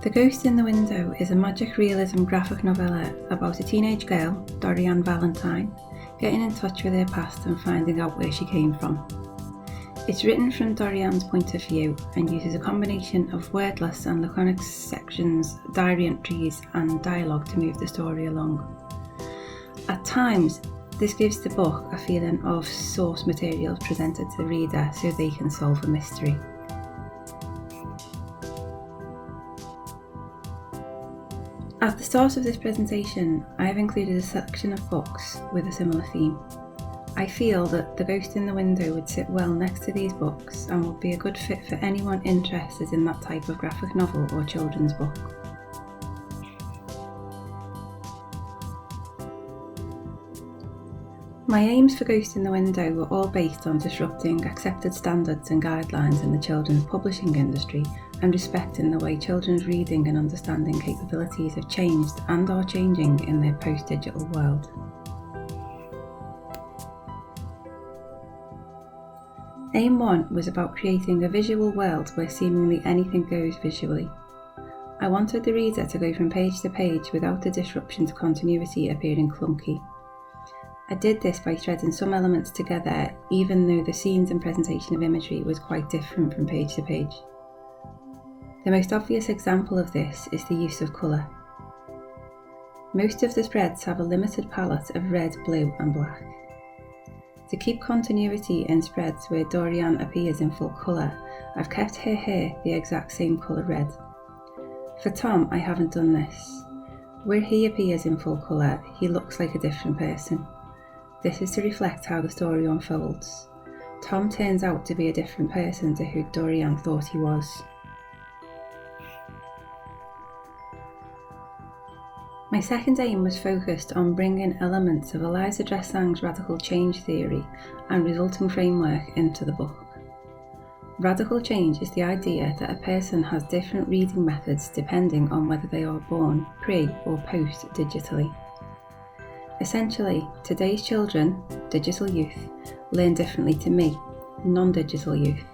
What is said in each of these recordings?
The Ghost in the Window is a magic realism graphic novella about a teenage girl, Dorian Valentine, getting in touch with her past and finding out where she came from. It's written from Dorian's point of view and uses a combination of wordless and laconic sections, diary entries and dialogue to move the story along. At times, this gives the book a feeling of source material presented to the reader so they can solve a mystery. At the start of this presentation, I have included a selection of books with a similar theme. I feel that The Ghost in the Window would sit well next to these books and would be a good fit for anyone interested in that type of graphic novel or children's book. My aims for Ghost in the Window were all based on disrupting accepted standards and guidelines in the children's publishing industry and respecting the way children's reading and understanding capabilities have changed and are changing in their post-digital world. Aim 1 was about creating a visual world where seemingly anything goes visually. I wanted the reader to go from page to page without the disruption to continuity appearing clunky. I did this by threading some elements together, even though the scenes and presentation of imagery was quite different from page to page. The most obvious example of this is the use of colour. Most of the spreads have a limited palette of red, blue and black. To keep continuity in spreads where Dorian appears in full colour, I've kept her hair the exact same colour red. For Tom, I haven't done this. Where he appears in full colour, he looks like a different person. This is to reflect how the story unfolds. Tom turns out to be a different person to who Dorian thought he was. My second aim was focused on bringing elements of Eliza Dressang's radical change theory and resulting framework into the book. Radical change is the idea that a person has different reading methods depending on whether they are born pre or post digitally. Essentially, today's children, digital youth, learn differently to me, non-digital youth,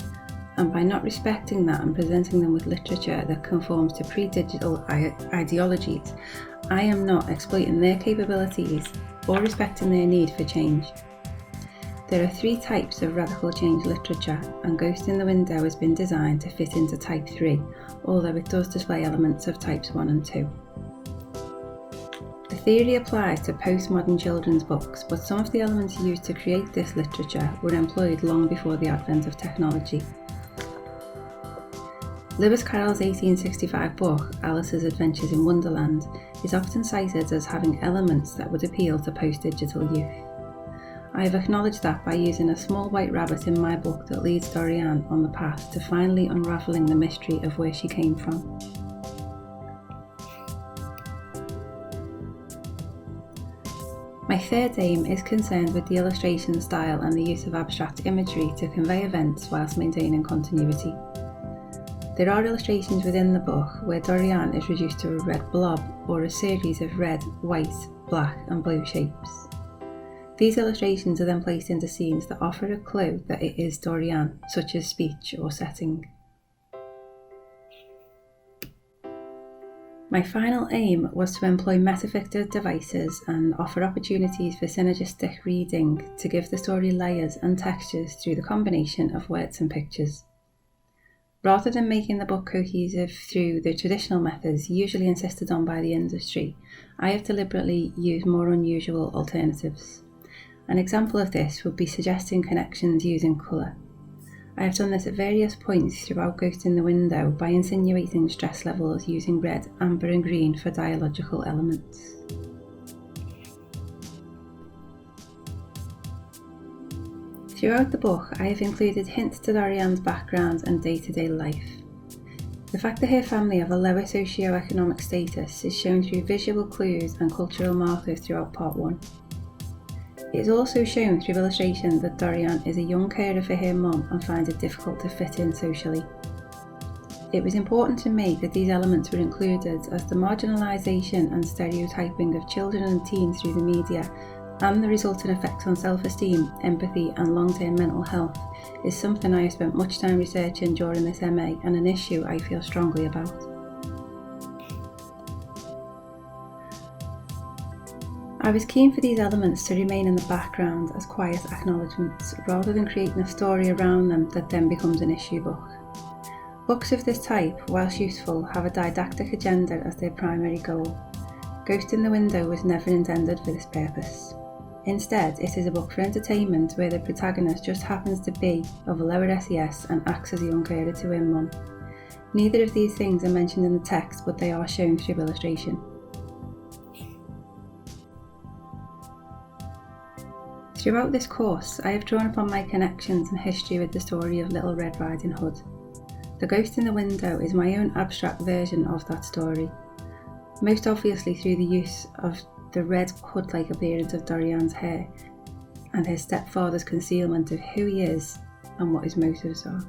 and by not respecting that and presenting them with literature that conforms to pre-digital ideologies, I am not exploiting their capabilities or respecting their need for change. There are 3 types of radical change literature, and Ghost in the Window has been designed to fit into type 3, although it does display elements of types 1 and 2. The theory applies to postmodern children's books, but some of the elements used to create this literature were employed long before the advent of technology. Lewis Carroll's 1865 book, Alice's Adventures in Wonderland, is often cited as having elements that would appeal to post-digital youth. I have acknowledged that by using a small white rabbit in my book that leads Dorian on the path to finally unravelling the mystery of where she came from. My third aim is concerned with the illustration style and the use of abstract imagery to convey events whilst maintaining continuity. There are illustrations within the book where Dorian is reduced to a red blob or a series of red, white, black and blue shapes. These illustrations are then placed into scenes that offer a clue that it is Dorian, such as speech or setting. My final aim was to employ metafictive devices and offer opportunities for synergistic reading to give the story layers and textures through the combination of words and pictures. Rather than making the book cohesive through the traditional methods usually insisted on by the industry, I have deliberately used more unusual alternatives. An example of this would be suggesting connections using colour. I have done this at various points throughout Ghost in the Window by insinuating stress levels using red, amber and green for dialogical elements. Throughout the book, I have included hints to Dorian's background and day-to-day life. The fact that her family have a lower socio-economic status is shown through visual clues and cultural markers throughout part 1. It is also shown through illustration that Dorian is a young carer for her mum and finds it difficult to fit in socially. It was important to me that these elements were included as the marginalisation and stereotyping of children and teens through the media and the resulting effects on self-esteem, empathy and long-term mental health is something I have spent much time researching during this MA and an issue I feel strongly about. I was keen for these elements to remain in the background as quiet acknowledgements, rather than creating a story around them that then becomes an issue book. Books of this type, whilst useful, have a didactic agenda as their primary goal. Ghost in the Window was never intended for this purpose. Instead, it is a book for entertainment where the protagonist just happens to be of a lower SES and acts as a young carer to her mum. Neither of these things are mentioned in the text, but they are shown through illustration. Throughout this course, I have drawn upon my connections and history with the story of Little Red Riding Hood. The Ghost in the Window is my own abstract version of that story, most obviously through the use of the red hood-like appearance of Dorian's hair and his stepfather's concealment of who he is and what his motives are.